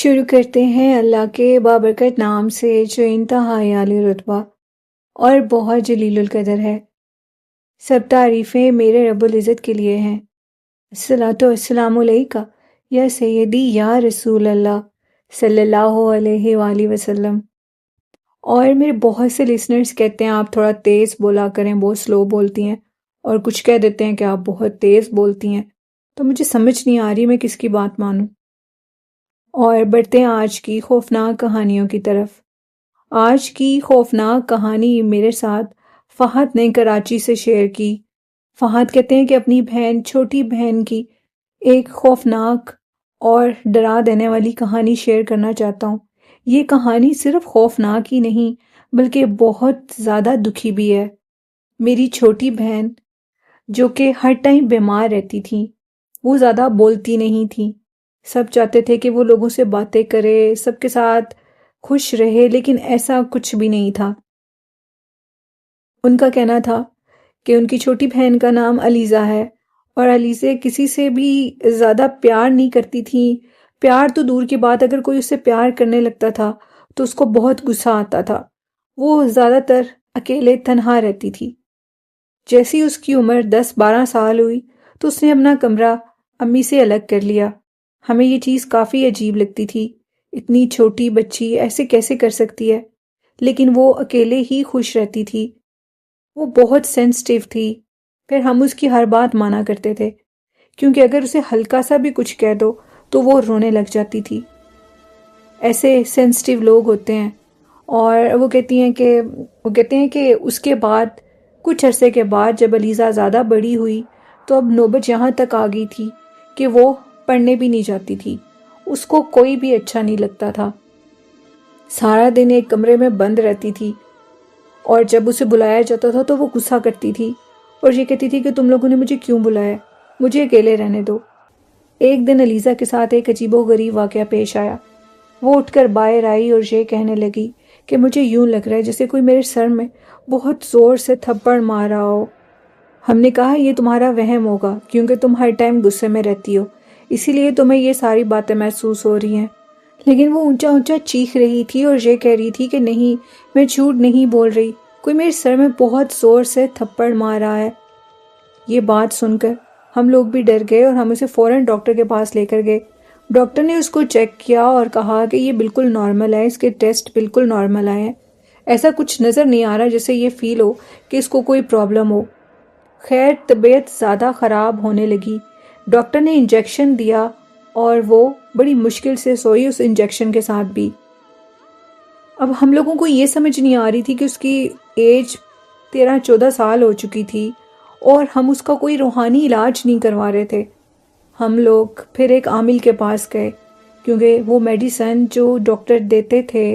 شروع کرتے ہیں اللہ کے بابرکت نام سے جو انتہائی عالی رتبہ اور بہت جلیل القدر ہے۔ سب تعریفیں میرے رب العزت کے لیے ہیں۔ الصلاۃ والسلام علیکہ یا سیدی یا رسول اللہ صلی اللہ علیہ وآلہ وسلم۔ اور میرے بہت سے لسنرز کہتے ہیں آپ تھوڑا تیز بولا کریں، بہت سلو بولتی ہیں، اور کچھ کہہ دیتے ہیں کہ آپ بہت تیز بولتی ہیں، تو مجھے سمجھ نہیں آ رہی میں کس کی بات مانوں۔ اور بڑھتے ہیں آج کی خوفناک کہانیوں کی طرف۔ آج کی خوفناک کہانی میرے ساتھ فہد نے کراچی سے شیئر کی۔ فہد کہتے ہیں کہ اپنی بہن، چھوٹی بہن کی ایک خوفناک اور ڈرا دینے والی کہانی شیئر کرنا چاہتا ہوں۔ یہ کہانی صرف خوفناک ہی نہیں بلکہ بہت زیادہ دکھی بھی ہے۔ میری چھوٹی بہن جو کہ ہر ٹائم بیمار رہتی تھی، وہ زیادہ بولتی نہیں تھی۔ سب چاہتے تھے کہ وہ لوگوں سے باتیں کرے، سب کے ساتھ خوش رہے، لیکن ایسا کچھ بھی نہیں تھا۔ ان کا کہنا تھا کہ ان کی چھوٹی بہن کا نام علیزہ ہے، اور علیزہ کسی سے بھی زیادہ پیار نہیں کرتی تھی۔ پیار تو دور کی بات، اگر کوئی اس سے پیار کرنے لگتا تھا تو اس کو بہت غصہ آتا تھا۔ وہ زیادہ تر اکیلے تنہا رہتی تھی۔ جیسی اس کی عمر 10-12 سال ہوئی تو اس نے اپنا کمرہ امی سے الگ کر لیا۔ ہمیں یہ چیز کافی عجیب لگتی تھی، اتنی چھوٹی بچی ایسے کیسے کر سکتی ہے، لیکن وہ اکیلے ہی خوش رہتی تھی۔ وہ بہت سینسٹیو تھی، پھر ہم اس کی ہر بات مانا کرتے تھے، کیونکہ اگر اسے ہلکا سا بھی کچھ کہہ دو تو وہ رونے لگ جاتی تھی۔ ایسے سینسٹیو لوگ ہوتے ہیں۔ اور وہ کہتے ہیں کہ اس کے بعد کچھ عرصے کے بعد جب علیزہ زیادہ بڑی ہوئی تو اب نوبت یہاں تک آ گئی تھی کہ وہ پڑھنے بھی نہیں جاتی تھی۔ اس کو کوئی بھی اچھا نہیں لگتا تھا، سارا دن ایک کمرے میں بند رہتی تھی، اور جب اسے بلایا جاتا تھا تو وہ غصہ کرتی تھی اور یہ کہتی تھی کہ تم لوگوں نے مجھے کیوں بلایا، مجھے اکیلے رہنے دو۔ ایک دن علیزہ کے ساتھ ایک عجیب و غریب واقعہ پیش آیا۔ وہ اٹھ کر باہر آئی اور یہ کہنے لگی کہ مجھے یوں لگ رہا ہے جیسے کوئی میرے سر میں بہت زور سے تھپڑ مار رہا ہو۔ ہم نے کہا یہ تمہارا وہم ہوگا، کیونکہ تم ہر ٹائم غصے میں رہتی ہو، اسی لیے تمہیں یہ ساری باتیں محسوس ہو رہی ہیں۔ لیکن وہ اونچا اونچا چیخ رہی تھی اور یہ کہہ رہی تھی کہ نہیں، میں جھوٹ نہیں بول رہی، کوئی میرے سر میں بہت زور سے تھپڑ مار رہا ہے۔ یہ بات سن کر ہم لوگ بھی ڈر گئے اور ہم اسے فوراً ڈاکٹر کے پاس لے کر گئے۔ ڈاکٹر نے اس کو چیک کیا اور کہا کہ یہ بالکل نارمل ہے، اس کے ٹیسٹ بالکل نارمل آئے ہیں، ایسا کچھ نظر نہیں آ رہا جسے یہ فیل ہو کہ اس کو کوئی پرابلم ہو۔ خیر، طبیعت زیادہ خراب ہونے لگی۔ ڈاکٹر نے انجیکشن دیا اور وہ بڑی مشکل سے سوئی اس انجیکشن کے ساتھ بھی۔ اب ہم لوگوں کو یہ سمجھ نہیں آ رہی تھی کہ اس کی ایج 13-14 سال ہو چکی تھی اور ہم اس کا کوئی روحانی علاج نہیں کروا رہے تھے۔ ہم لوگ پھر ایک عامل کے پاس گئے، کیونکہ وہ میڈیسن جو ڈاکٹر دیتے تھے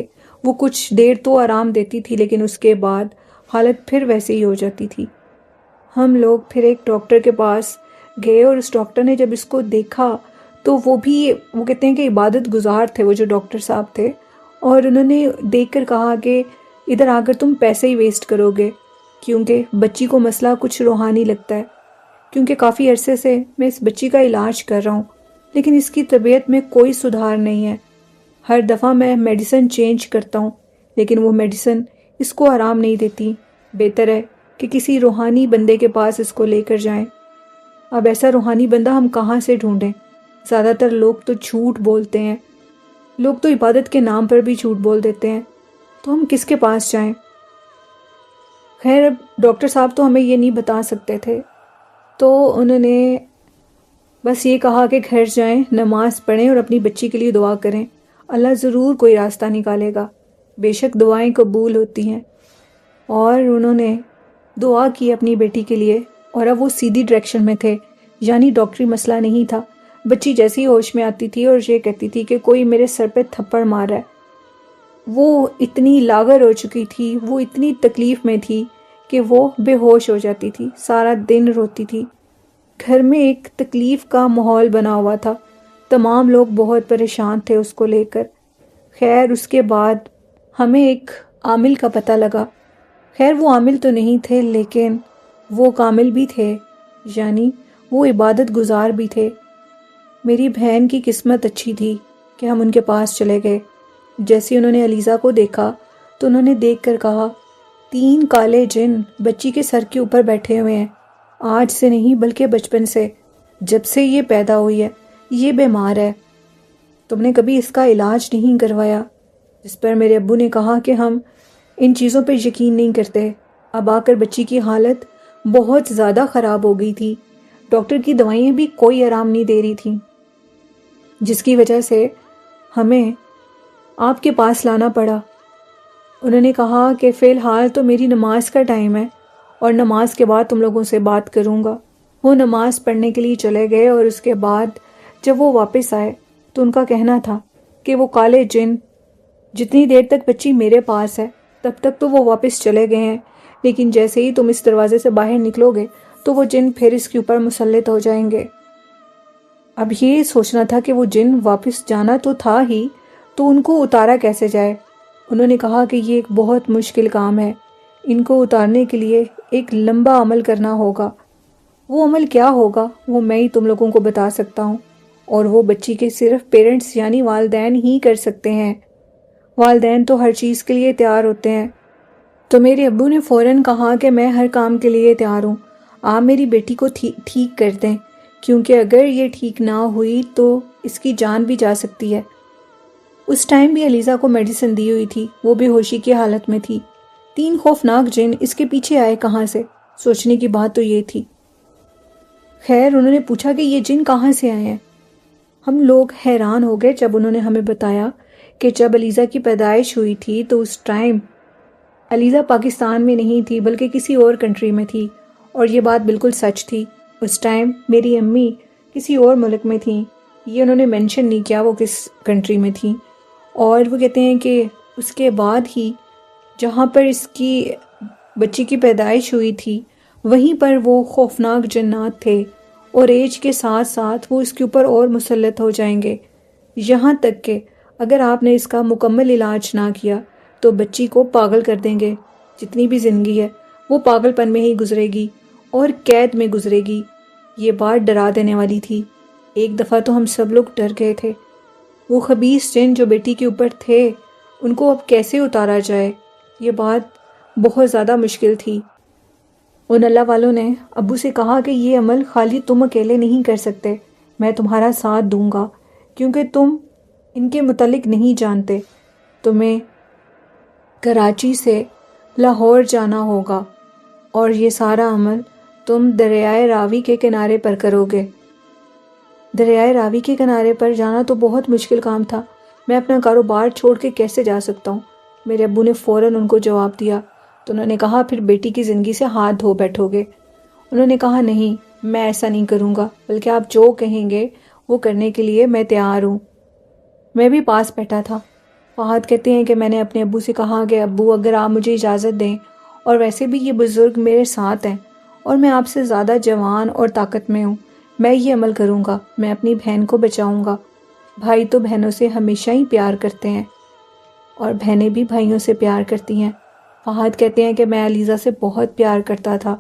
وہ کچھ دیر تو آرام دیتی تھی، لیکن اس کے بعد حالت پھر ویسے ہی ہو جاتی تھی۔ ہم لوگ پھر ایک ڈاکٹر کے پاس گئے اور اس ڈاکٹر نے جب اس کو دیکھا تو وہ کہتے ہیں کہ عبادت گزار تھے وہ جو ڈاکٹر صاحب تھے، اور انہوں نے دیکھ کر کہا کہ ادھر آ کر تم پیسے ہی ویسٹ کرو گے، کیونکہ بچی کو مسئلہ کچھ روحانی لگتا ہے، کیونکہ کافی عرصے سے میں اس بچی کا علاج کر رہا ہوں لیکن اس کی طبیعت میں کوئی سدھار نہیں ہے۔ ہر دفعہ میں میڈیسن چینج کرتا ہوں لیکن وہ میڈیسن اس کو آرام نہیں دیتی، بہتر ہے کہ کسی روحانی بندے کے پاس اس کو لے کر جائیں۔ اب ایسا روحانی بندہ ہم کہاں سے ڈھونڈیں؟ زیادہ تر لوگ تو جھوٹ بولتے ہیں، لوگ تو عبادت کے نام پر بھی جھوٹ بول دیتے ہیں، تو ہم کس کے پاس جائیں؟ خیر، اب ڈاکٹر صاحب تو ہمیں یہ نہیں بتا سکتے تھے، تو انہوں نے بس یہ کہا کہ گھر جائیں، نماز پڑھیں اور اپنی بچی کے لیے دعا کریں، اللہ ضرور کوئی راستہ نکالے گا، بے شک دعائیں قبول ہوتی ہیں۔ اور انہوں نے دعا کی اپنی بیٹی کے لیے، اور اب وہ سیدھی ڈائریکشن میں تھے، یعنی ڈاکٹری مسئلہ نہیں تھا۔ بچی جیسے ہی ہوش میں آتی تھی اور یہ کہتی تھی کہ کوئی میرے سر پہ تھپڑ مار رہا ہے، وہ اتنی لاغر ہو چکی تھی، وہ اتنی تکلیف میں تھی کہ وہ بے ہوش ہو جاتی تھی، سارا دن روتی تھی۔ گھر میں ایک تکلیف کا ماحول بنا ہوا تھا، تمام لوگ بہت پریشان تھے اس کو لے کر۔ خیر، اس کے بعد ہمیں ایک عامل کا پتہ لگا۔ خیر، وہ عامل تو نہیں تھے لیکن وہ کامل بھی تھے، یعنی وہ عبادت گزار بھی تھے۔ میری بہن کی قسمت اچھی تھی، کہ ہم ان کے پاس چلے گئے۔ جیسے انہوں نے علیزہ کو دیکھا تو انہوں نے دیکھ کر کہا، 3 کالے جن بچی کے سر کے اوپر بیٹھے ہوئے ہیں، آج سے نہیں بلکہ بچپن سے، جب سے یہ پیدا ہوئی ہے یہ بیمار ہے، تم نے کبھی اس کا علاج نہیں کروایا۔ جس پر میرے ابو نے کہا کہ ہم ان چیزوں پہ یقین نہیں کرتے۔ اب آ کر بچی کی حالت بہت زیادہ خراب ہو گئی تھی، ڈاکٹر کی دوائیں بھی کوئی آرام نہیں دے رہی تھیں، جس کی وجہ سے ہمیں آپ کے پاس لانا پڑا۔ انہوں نے کہا کہ فی الحال تو میری نماز کا ٹائم ہے اور نماز کے بعد تم لوگوں سے بات کروں گا۔ وہ نماز پڑھنے کے لیے چلے گئے اور اس کے بعد جب وہ واپس آئے تو ان کا کہنا تھا کہ وہ کالے جن جتنی دیر تک بچی میرے پاس ہے تب تک تو وہ واپس چلے گئے ہیں، لیکن جیسے ہی تم اس دروازے سے باہر نکلو گے تو وہ جن پھر اس کے اوپر مسلط ہو جائیں گے۔ اب یہ سوچنا تھا کہ وہ جن واپس جانا تو تھا ہی، تو ان کو اتارا کیسے جائے۔ انہوں نے کہا کہ یہ ایک بہت مشکل کام ہے، ان کو اتارنے کے لیے ایک لمبا عمل کرنا ہوگا۔ وہ عمل کیا ہوگا وہ میں ہی تم لوگوں کو بتا سکتا ہوں، اور وہ بچی کے صرف پیرنٹس یعنی والدین ہی کر سکتے ہیں۔ والدین تو ہر چیز کے لیے تیار ہوتے ہیں۔ تو میرے ابو نے فوراً کہا کہ میں ہر کام کے لیے تیار ہوں، آپ میری بیٹی کو ٹھیک کر دیں، کیونکہ اگر یہ ٹھیک نہ ہوئی تو اس کی جان بھی جا سکتی ہے۔ اس ٹائم بھی علیزہ کو میڈیسن دی ہوئی تھی، وہ بے ہوشی کی حالت میں تھی۔ 3 خوفناک جن اس کے پیچھے آئے کہاں سے؟ سوچنے کی بات تو یہ تھی۔ خیر انہوں نے پوچھا کہ یہ جن کہاں سے آئے ہیں؟ ہم لوگ حیران ہو گئے جب انہوں نے ہمیں بتایا کہ جب علیزہ کی پیدائش ہوئی تھی تو اس ٹائم علیزہ پاکستان میں نہیں تھی بلکہ کسی اور کنٹری میں تھی، اور یہ بات بالکل سچ تھی۔ اس ٹائم میری امی کسی اور ملک میں تھیں، یہ انہوں نے مینشن نہیں کیا وہ کس کنٹری میں تھیں، اور وہ کہتے ہیں کہ اس کے بعد ہی جہاں پر اس کی بچی کی پیدائش ہوئی تھی وہیں پر وہ خوفناک جنات تھے، اور ایج کے ساتھ ساتھ وہ اس کے اوپر اور مسلط ہو جائیں گے، یہاں تک کہ اگر آپ نے اس کا مکمل علاج نہ کیا تو بچی کو پاگل کر دیں گے۔ جتنی بھی زندگی ہے وہ پاگل پن میں ہی گزرے گی اور قید میں گزرے گی۔ یہ بات ڈرا دینے والی تھی۔ ایک دفعہ تو ہم سب لوگ ڈر گئے تھے۔ وہ خبیث جن جو بیٹی کے اوپر تھے ان کو اب کیسے اتارا جائے، یہ بات بہت زیادہ مشکل تھی۔ ان اللہ والوں نے ابو سے کہا کہ یہ عمل خالی تم اکیلے نہیں کر سکتے، میں تمہارا ساتھ دوں گا، کیونکہ تم ان کے متعلق نہیں جانتے۔ تمہیں کراچی سے لاہور جانا ہوگا اور یہ سارا عمل تم دریائے راوی کے کنارے پر کرو گے۔ دریائے راوی کے کنارے پر جانا تو بہت مشکل کام تھا، میں اپنا کاروبار چھوڑ کے کیسے جا سکتا ہوں؟ میرے ابو نے فوراً ان کو جواب دیا۔ تو انہوں نے کہا پھر بیٹی کی زندگی سے ہاتھ دھو بیٹھو گے؟ انہوں نے کہا نہیں، میں ایسا نہیں کروں گا، بلکہ آپ جو کہیں گے وہ کرنے کے لیے میں تیار ہوں۔ میں بھی پاس بیٹھا تھا۔ فہد کہتے ہیں کہ میں نے اپنے ابو سے کہا کہ ابو اگر آپ مجھے اجازت دیں، اور ویسے بھی یہ بزرگ میرے ساتھ ہیں اور میں آپ سے زیادہ جوان اور طاقت میں ہوں، میں یہ عمل کروں گا، میں اپنی بہن کو بچاؤں گا۔ بھائی تو بہنوں سے ہمیشہ ہی پیار کرتے ہیں اور بہنیں بھی بھائیوں سے پیار کرتی ہیں۔ فہد کہتے ہیں کہ میں علیزہ سے بہت پیار کرتا تھا،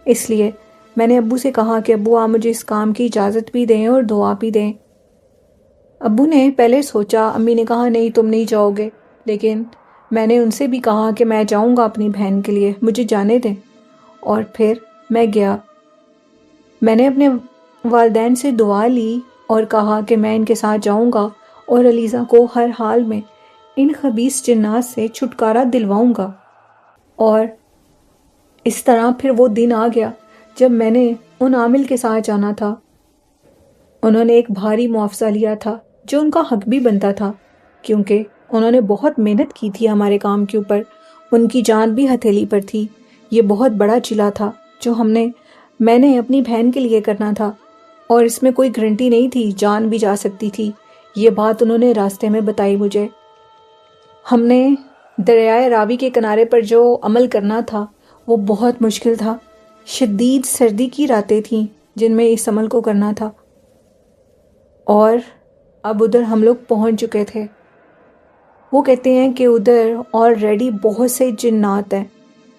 اس لیے میں نے ابو سے کہا کہ ابو آپ مجھے اس کام کی اجازت بھی دیں اور دعا بھی دیں۔ ابو نے پہلے سوچا، امی نے کہا نہیں تم نہیں جاؤ گے، لیکن میں نے ان سے بھی کہا کہ میں جاؤں گا اپنی بہن کے لیے، مجھے جانے دیں، اور پھر میں گیا۔ میں نے اپنے والدین سے دعا لی اور کہا کہ میں ان کے ساتھ جاؤں گا اور علیزہ کو ہر حال میں ان خبیث جنات سے چھٹکارا دلواؤں گا۔ اور اس طرح پھر وہ دن آ گیا جب میں نے ان عامل کے ساتھ جانا تھا۔ انہوں نے ایک بھاری معاوضہ لیا تھا جو ان کا حق بھی بنتا تھا، کیونکہ انہوں نے بہت محنت کی تھی ہمارے کام کے اوپر، ان کی جان بھی ہتھیلی پر تھی۔ یہ بہت بڑا چلا تھا جو میں نے اپنی بہن کے لیے کرنا تھا، اور اس میں کوئی گارنٹی نہیں تھی، جان بھی جا سکتی تھی۔ یہ بات انہوں نے راستے میں بتائی مجھے۔ ہم نے دریائے راوی کے کنارے پر جو عمل کرنا تھا وہ بہت مشکل تھا، شدید سردی کی راتیں تھیں جن میں اس عمل کو کرنا تھا، اور اب ادھر ہم لوگ پہنچ چکے تھے۔ وہ کہتے ہیں کہ ادھر آلریڈی بہت سے جنات ہیں،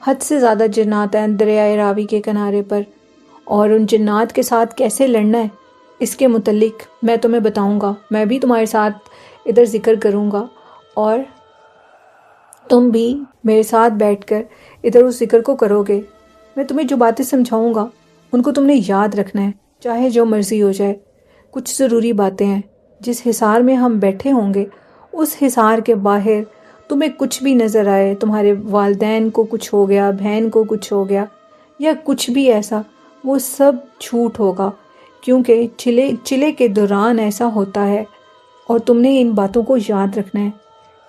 حد سے زیادہ جنات ہیں دریائے راوی کے کنارے پر، اور ان جنات کے ساتھ کیسے لڑنا ہے اس کے متعلق میں تمہیں بتاؤں گا۔ میں بھی تمہارے ساتھ ادھر ذکر کروں گا اور تم بھی میرے ساتھ بیٹھ کر ادھر اس ذکر کو کرو گے۔ میں تمہیں جو باتیں سمجھاؤں گا ان کو تم نے یاد رکھنا ہے، چاہے جو مرضی ہو جائے۔ کچھ ضروری باتیں ہیں، جس حصار میں ہم بیٹھے ہوں گے اس حصار کے باہر تمہیں کچھ بھی نظر آئے، تمہارے والدین کو کچھ ہو گیا، بہن کو کچھ ہو گیا یا کچھ بھی ایسا، وہ سب جھوٹ ہوگا، کیونکہ چلے کے دوران ایسا ہوتا ہے اور تم نے ان باتوں کو یاد رکھنا ہے۔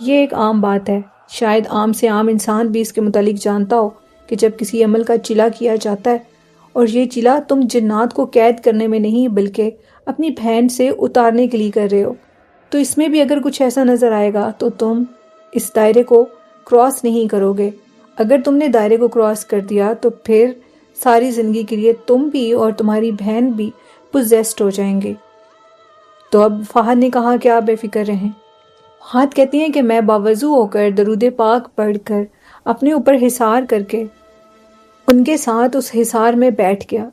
یہ ایک عام بات ہے، شاید عام سے عام انسان بھی اس کے متعلق جانتا ہو کہ جب کسی عمل کا چلا کیا جاتا ہے اور یہ چلا تم جنات کو قید کرنے میں نہیں بلکہ اپنی بہن سے اتارنے کے لیے کر رہے ہو، تو اس میں بھی اگر کچھ ایسا نظر آئے گا تو تم اس دائرے کو کراس نہیں کرو گے۔ اگر تم نے دائرے کو کراس کر دیا تو پھر ساری زندگی کے لیے تم بھی اور تمہاری بہن بھی پوزیسڈ ہو جائیں گے۔ تو اب فہد نے کہا کہ آپ بے فکر رہیں۔ فہد کہتی ہیں کہ میں باوضو ہو کر درود پاک پڑھ کر اپنے اوپر حصار کر کے ان کے ساتھ اس حصار میں بیٹھ گیا۔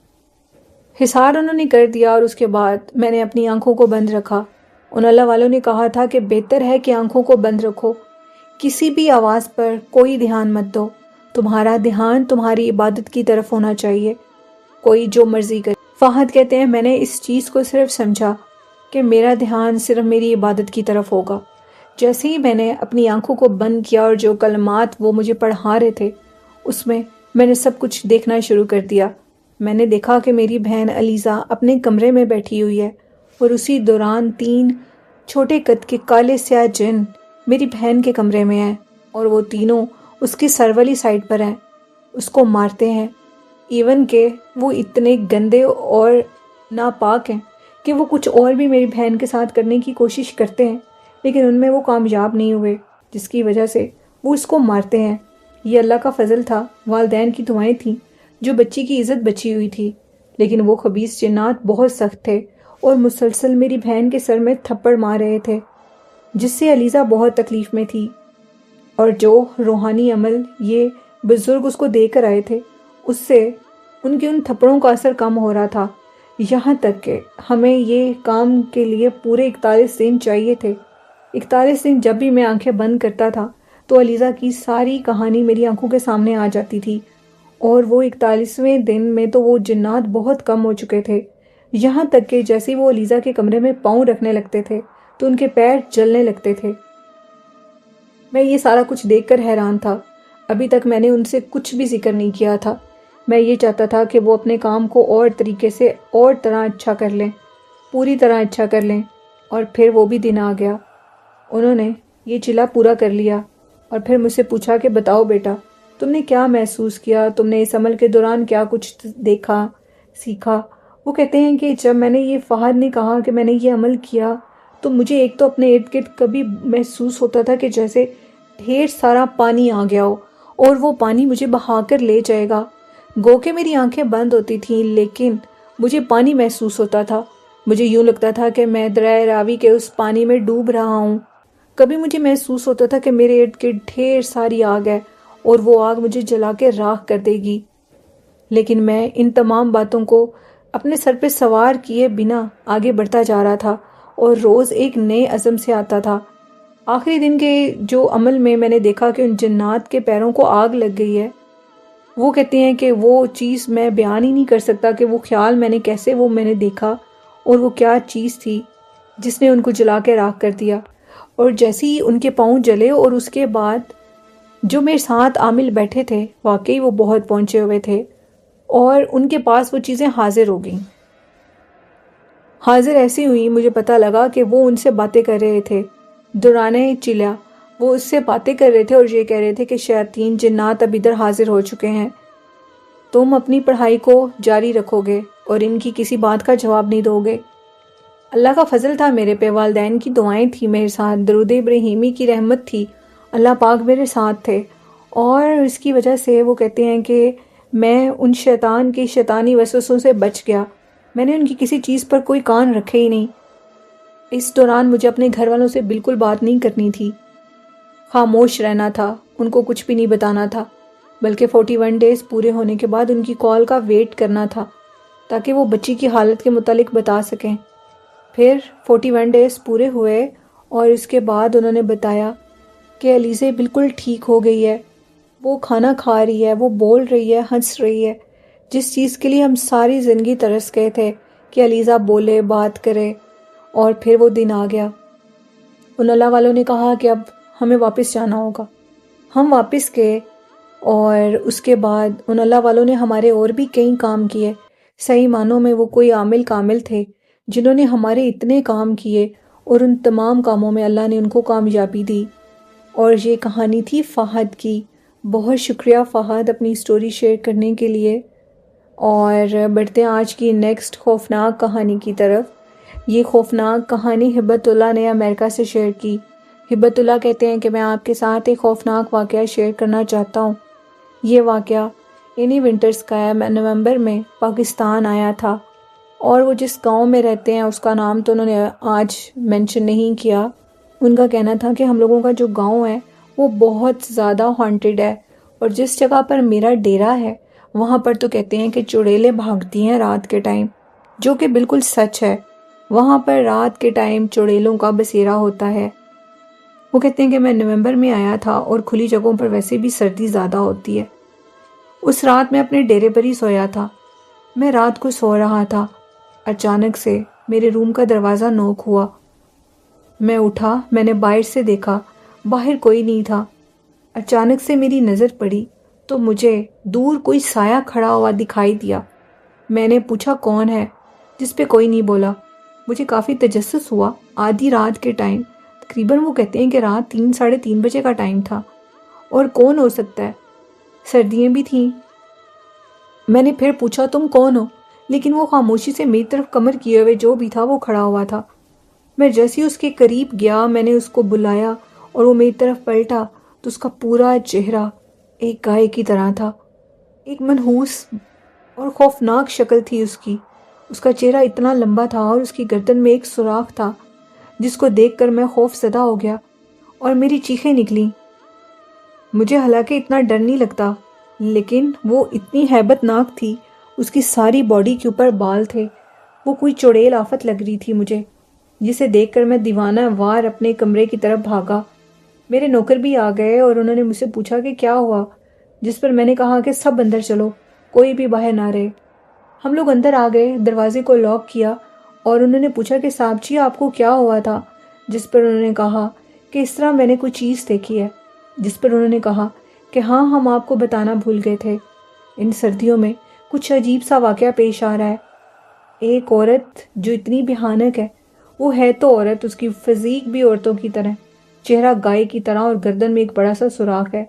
حصار انہوں نے کر دیا اور اس کے بعد میں نے اپنی آنکھوں کو بند رکھا۔ ان اللہ والوں نے کہا تھا کہ بہتر ہے کہ آنکھوں کو بند رکھو، کسی بھی آواز پر کوئی دھیان مت دو، تمہارا دھیان تمہاری عبادت کی طرف ہونا چاہیے، کوئی جو مرضی کرے۔ فہد کہتے ہیں میں نے اس چیز کو صرف سمجھا کہ میرا دھیان صرف میری عبادت کی طرف ہوگا۔ جیسے ہی میں نے اپنی آنکھوں کو بند کیا اور جو کلمات وہ مجھے پڑھا رہے تھے اس میں نے سب کچھ دیکھنا شروع کر دیا۔ میں نے دیکھا کہ میری بہن علیزہ اپنے کمرے میں بیٹھی ہوئی ہے اور اسی دوران 3 چھوٹے قد کے کالے سیاہ جن میری بہن کے کمرے میں ہیں اور وہ تینوں اس کی سر والی سائڈ پر ہیں، اس کو مارتے ہیں، ایون کہ وہ اتنے گندے اور ناپاک ہیں کہ وہ کچھ اور بھی میری بہن کے ساتھ کرنے کی کوشش کرتے ہیں لیکن ان میں وہ کامیاب نہیں ہوئے، جس کی وجہ سے وہ اس کو مارتے ہیں۔ یہ اللہ کا فضل تھا، والدین کی دعائیں تھیں جو بچی کی عزت بچی ہوئی تھی، لیکن وہ خبیث جنات بہت سخت تھے اور مسلسل میری بہن کے سر میں تھپڑ مار رہے تھے، جس سے علیزہ بہت تکلیف میں تھی، اور جو روحانی عمل یہ بزرگ اس کو دے کر آئے تھے اس سے ان کے ان تھپڑوں کا اثر کم ہو رہا تھا، یہاں تک کہ ہمیں یہ کام کے لیے پورے 41 دن چاہیے تھے۔ 41 دن جب بھی میں آنکھیں بند کرتا تھا تو علیزہ کی ساری کہانی میری آنکھوں کے سامنے آ جاتی تھی، اور وہ 41ویں دن میں تو وہ جنات بہت کم ہو چکے تھے، یہاں تک کہ جیسے ہی وہ علیزہ کے کمرے میں پاؤں رکھنے لگتے تھے تو ان کے پیر جلنے لگتے تھے۔ میں یہ سارا کچھ دیکھ کر حیران تھا۔ ابھی تک میں نے ان سے کچھ بھی ذکر نہیں کیا تھا، میں یہ چاہتا تھا کہ وہ اپنے کام کو اور طریقے سے اور طرح اچھا کر لیں، پوری طرح اچھا کر لیں، اور پھر وہ بھی دن آ گیا۔ انہوں نے یہ چلا پورا کر لیا اور پھر مجھ سے پوچھا کہ بتاؤ بیٹا، تم نے کیا محسوس کیا، تم نے اس عمل کے دوران کیا کچھ دیکھا، سیکھا؟ وہ کہتے ہیں کہ جب میں نے یہ فہد نے کہا کہ میں نے یہ عمل کیا تو مجھے ایک تو اپنے ارد گرد کبھی محسوس ہوتا تھا کہ جیسے ڈھیر سارا پانی آ گیا ہو اور وہ پانی مجھے بہا کر لے جائے گا، گو کہ میری آنکھیں بند ہوتی تھیں لیکن مجھے پانی محسوس ہوتا تھا، مجھے یوں لگتا تھا کہ میں دریائے راوی کے اس پانی میں ڈوب رہا ہوں۔ کبھی مجھے محسوس ہوتا تھا کہ میرے ارد گرد ڈھیر ساری آگ ہے اور وہ آگ مجھے جلا کے راکھ کر دے گی، لیکن میں ان تمام باتوں کو اپنے سر پہ سوار کیے بنا آگے بڑھتا جا رہا تھا اور روز ایک نئے عزم سے آتا تھا۔ آخری دن کے جو عمل میں نے دیکھا کہ ان جنات کے پیروں کو آگ لگ گئی ہے، وہ کہتے ہیں کہ وہ چیز میں بیان ہی نہیں کر سکتا کہ وہ خیال میں نے کیسے وہ میں نے دیکھا اور وہ کیا چیز تھی جس نے ان کو جلا کے راکھ کر دیا۔ اور جیسے ہی ان کے پاؤں جلے اور اس کے بعد جو میرے ساتھ عامل بیٹھے تھے واقعی وہ بہت پہنچے ہوئے تھے اور ان کے پاس وہ چیزیں حاضر ہو گئیں۔ حاضر ایسی ہوئی مجھے پتہ لگا کہ وہ ان سے باتیں کر رہے تھے، دورانِ چلا وہ اس سے باتیں کر رہے تھے اور یہ کہہ رہے تھے کہ شیاطین جنات اب ادھر حاضر ہو چکے ہیں، تم اپنی پڑھائی کو جاری رکھو گے اور ان کی کسی بات کا جواب نہیں دو گے۔ اللہ کا فضل تھا میرے پہ، والدین کی دعائیں تھی میرے ساتھ، درود ابراہیمی کی رحمت تھی، اللہ پاک میرے ساتھ تھے، اور اس کی وجہ سے وہ کہتے ہیں کہ میں ان شیطان کی شیطانی وسوسوں سے بچ گیا، میں نے ان کی کسی چیز پر کوئی کان رکھے ہی نہیں۔ اس دوران مجھے اپنے گھر والوں سے بالکل بات نہیں کرنی تھی، خاموش رہنا تھا، ان کو کچھ بھی نہیں بتانا تھا، بلکہ 41 ڈیز پورے ہونے کے بعد ان کی کال کا ویٹ کرنا تھا تاکہ وہ بچی کی حالت کے متعلق بتا سکیں۔ پھر 41 ڈیز پورے ہوئے اور اس کے بعد انہوں نے بتایا کہ علیزہ بالکل ٹھیک ہو گئی ہے، وہ کھانا کھا رہی ہے، وہ بول رہی ہے، ہنس رہی ہے، جس چیز کے لیے ہم ساری زندگی ترس گئے تھے کہ علیزہ بولے، بات کرے۔ اور پھر وہ دن آ گیا۔ ان اللہ والوں نے کہا کہ اب ہمیں واپس جانا ہوگا۔ ہم واپس گئے اور اس کے بعد ان اللہ والوں نے ہمارے اور بھی کئی کام کیے۔ صحیح معنوں میں وہ کوئی عامل کامل تھے جنہوں نے ہمارے اتنے کام کیے، اور ان تمام کاموں میں اللہ نے ان کو کامیابی دی۔ اور یہ کہانی تھی فہد کی۔ بہت شکریہ فہد اپنی سٹوری شیئر کرنے کے لیے۔ اور بڑھتے ہیں آج کی نیکسٹ خوفناک کہانی کی طرف۔ یہ خوفناک کہانی ہبت اللہ نے امریکہ سے شیئر کی۔ ہبت اللہ کہتے ہیں کہ میں آپ کے ساتھ ایک خوفناک واقعہ شیئر کرنا چاہتا ہوں۔ یہ واقعہ انہی ونٹرز کا ہے۔ میں نومبر میں پاکستان آیا تھا، اور وہ جس گاؤں میں رہتے ہیں اس کا نام تو انہوں نے آج مینشن نہیں کیا۔ ان کا کہنا تھا کہ ہم لوگوں کا جو گاؤں ہے وہ بہت زیادہ ہانٹڈ ہے، اور جس جگہ پر میرا ڈیرا ہے وہاں پر تو کہتے ہیں کہ چڑیلیں بھاگتی ہیں رات کے ٹائم، جو کہ بالکل سچ ہے۔ وہاں پر رات کے ٹائم چڑیلوں کا بسیرا ہوتا ہے۔ وہ کہتے ہیں کہ میں نومبر میں آیا تھا، اور کھلی جگہوں پر ویسے بھی سردی زیادہ ہوتی ہے۔ اس رات میں اپنے ڈیرے پر ہی سویا تھا۔ میں رات کو سو رہا تھا، اچانک سے میرے روم کا دروازہ نوک ہوا۔ میں اٹھا، میں نے باہر سے دیکھا، باہر کوئی نہیں تھا۔ اچانک سے میری نظر پڑی تو مجھے دور کوئی سایہ کھڑا ہوا دکھائی دیا۔ میں نے پوچھا کون ہے، جس پہ کوئی نہیں بولا۔ مجھے کافی تجسس ہوا۔ آدھی رات کے ٹائم، تقریباً وہ کہتے ہیں کہ رات 3 ساڑھے 3 بجے کا ٹائم تھا، اور کون ہو سکتا ہے؟ سردیاں بھی تھیں۔ میں نے پھر پوچھا تم کون ہو، لیکن وہ خاموشی سے میری طرف کمر کیے ہوئے جو بھی تھا وہ کھڑا ہوا تھا۔ میں جیسے ہی اس کے قریب گیا، میں نے اس کو بلایا اور وہ میری طرف پلٹا تو اس کا پورا چہرہ ایک گائے کی طرح تھا۔ ایک منحوس اور خوفناک شکل تھی اس کی۔ اس کا چہرہ اتنا لمبا تھا اور اس کی گردن میں ایک سوراخ تھا، جس کو دیکھ کر میں خوف زدہ ہو گیا اور میری چیخیں نکلیں۔ مجھے حالانکہ اتنا ڈر نہیں لگتا، لیکن وہ اتنی ہیبت ناک تھی۔ اس کی ساری باڈی کے اوپر بال تھے۔ وہ کوئی چڑیل آفت لگ رہی تھی مجھے، جسے دیکھ کر میں دیوانہ وار اپنے کمرے کی طرف بھاگا۔ میرے نوکر بھی آ گئے اور انہوں نے مجھ سے پوچھا کہ کیا ہوا، جس پر میں نے کہا کہ سب اندر چلو، کوئی بھی باہر نہ رہے۔ ہم لوگ اندر آ گئے، دروازے کو لاک کیا، اور انہوں نے پوچھا کہ صاحب جی آپ کو کیا ہوا تھا، جس پر انہوں نے کہا کہ اس طرح میں نے کوئی چیز دیکھی ہے، جس پر انہوں نے کہا کہ ہاں ہم آپ کو بتانا بھول گئے تھے۔ ان سردیوں میں کچھ عجیب سا واقعہ پیش آ رہا ہے۔ ایک عورت جو اتنی بھیانک ہے، وہ ہے تو عورت، اس کی فزیک بھی عورتوں کی طرح، چہرہ گائے کی طرح، اور گردن میں ایک بڑا سا سوراخ ہے۔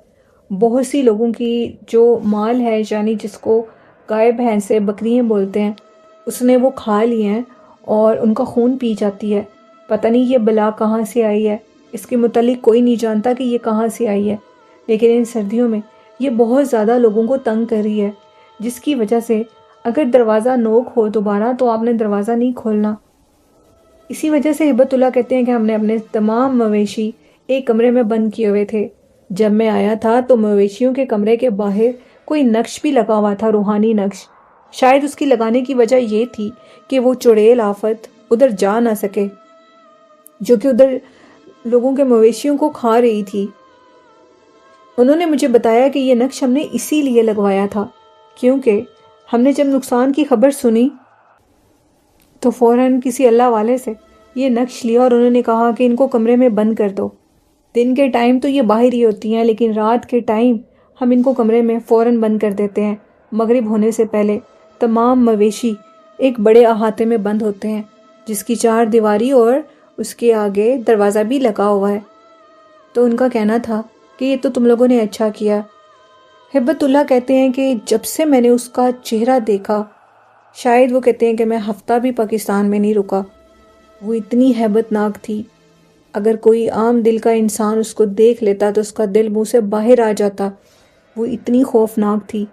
بہت سی لوگوں کی جو مال ہے، یعنی جس کو گائے بھینسیں بکریاں بولتے ہیں، اس نے وہ کھا لی ہیں اور ان کا خون پی جاتی ہے۔ پتہ نہیں یہ بلا کہاں سے آئی ہے، اس کے متعلق کوئی نہیں جانتا کہ یہ کہاں سے آئی ہے، لیکن ان سردیوں میں یہ بہت زیادہ لوگوں کو تنگ کر رہی ہے، جس کی وجہ سے اگر دروازہ نوک ہو دوبارہ تو آپ نے دروازہ نہیں کھولنا۔ اسی وجہ سے ہبت اللہ کہتے ہیں کہ ہم نے اپنے تمام مویشی ایک کمرے میں بند کیے ہوئے تھے۔ جب میں آیا تھا تو مویشیوں کے کمرے کے باہر کوئی نقش بھی لگا ہوا تھا، روحانی نقش۔ شاید اس کی لگانے کی وجہ یہ تھی کہ وہ چڑیل آفت ادھر جا نہ سکے، جو کہ ادھر لوگوں کے مویشیوں کو کھا رہی تھی۔ انہوں نے مجھے بتایا کہ یہ نقش ہم نے اسی لیے لگوایا تھا کیونکہ ہم نے جب نقصان کی خبر سنی تو فوراً کسی اللہ والے سے یہ نقش لیا، اور انہوں نے کہا کہ ان کو کمرے میں بند کر دو۔ دن کے ٹائم تو یہ باہر ہی ہوتی ہیں، لیکن رات کے ٹائم ہم ان کو کمرے میں فوراً بند کر دیتے ہیں۔ مغرب ہونے سے پہلے تمام مویشی ایک بڑے احاطے میں بند ہوتے ہیں، جس کی 4 دیواری اور اس کے آگے دروازہ بھی لگا ہوا ہے۔ تو ان کا کہنا تھا کہ یہ تو تم لوگوں نے اچھا کیا۔ ہبت اللہ کہتے ہیں کہ جب سے میں نے اس کا چہرہ دیکھا، شاید وہ کہتے ہیں کہ میں ہفتہ بھی پاکستان میں نہیں رکا۔ وہ اتنی ہیبت ناک تھی، اگر کوئی عام دل کا انسان اس کو دیکھ لیتا تو اس کا دل منہ سے باہر آ جاتا۔ وہ اتنی خوفناک تھی،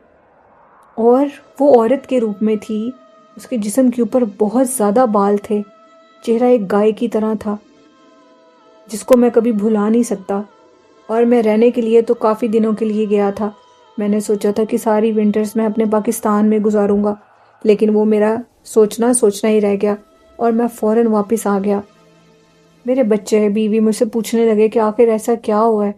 اور وہ عورت کے روپ میں تھی۔ اس کے جسم کے اوپر بہت زیادہ بال تھے، چہرہ ایک گائے کی طرح تھا، جس کو میں کبھی بھلا نہیں سکتا۔ اور میں رہنے کے لیے تو کافی دنوں کے لیے گیا تھا۔ میں نے سوچا تھا کہ ساری ونٹرز میں اپنے پاکستان میں گزاروں گا، لیکن وہ میرا سوچنا ہی رہ گیا، اور میں فوراً واپس آ گیا۔ میرے بچے بیوی مجھ سے پوچھنے لگے کہ آخر ایسا کیا ہوا ہے،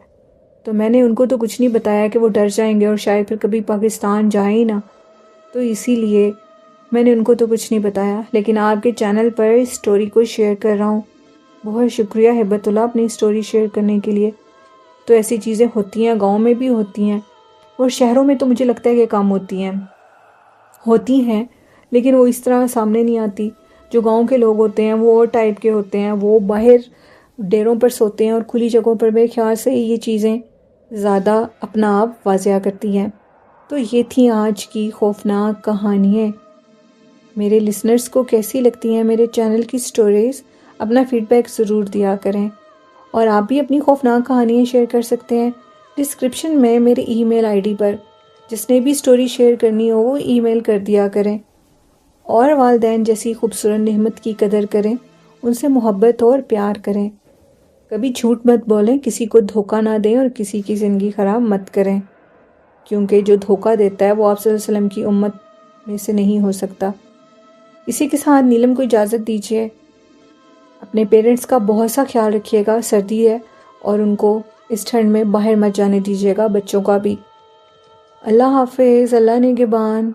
تو میں نے ان کو تو کچھ نہیں بتایا کہ وہ ڈر جائیں گے اور شاید پھر کبھی پاکستان جائیں ہی نہ، تو اسی لیے میں نے ان کو تو کچھ نہیں بتایا، لیکن آپ کے چینل پر اس سٹوری کو شیئر کر رہا ہوں۔ بہت شکریہ ہبت اللہ اپنی سٹوری شیئر کرنے کے لیے۔ تو ایسی چیزیں ہوتی ہیں، گاؤں میں بھی ہوتی ہیں، اور شہروں میں تو مجھے لگتا ہے کہ کام ہوتی ہیں لیکن وہ اس طرح سامنے نہیں آتی۔ جو گاؤں کے لوگ ہوتے ہیں وہ اور ٹائپ کے ہوتے ہیں، وہ باہر ڈیروں پر سوتے ہیں اور کھلی جگہوں پر میرے خیال سے یہ چیزیں زیادہ اپنا آپ واضح کرتی ہیں۔ تو یہ تھی آج کی خوفناک کہانیاں۔ میرے لسنرز کو کیسی لگتی ہیں میرے چینل کی سٹوریز؟ اپنا فیڈ بیک ضرور دیا کریں، اور آپ بھی اپنی خوفناک کہانیاں شیئر کر سکتے ہیں ڈسکرپشن میں میرے ای میل آئی ڈی پر۔ جس نے بھی سٹوری شیئر کرنی ہو وہ ای میل کر دیا کریں، اور والدین جیسی خوبصورت نعمت کی قدر کریں، ان سے محبت اور پیار کریں، کبھی جھوٹ مت بولیں، کسی کو دھوکہ نہ دیں اور کسی کی زندگی خراب مت کریں، کیونکہ جو دھوکہ دیتا ہے وہ آپ صلی اللہ علیہ وسلم کی امت میں سے نہیں ہو سکتا۔ اسی کے ساتھ نیلم کو اجازت دیجیے۔ اپنے پیرنٹس کا بہت سا خیال رکھیے گا، سردی ہے اور ان کو اس ٹھنڈ میں باہر مت جانے دیجیے گا، بچوں کا بھی۔ اللہ حافظ، اللہ نگہبان۔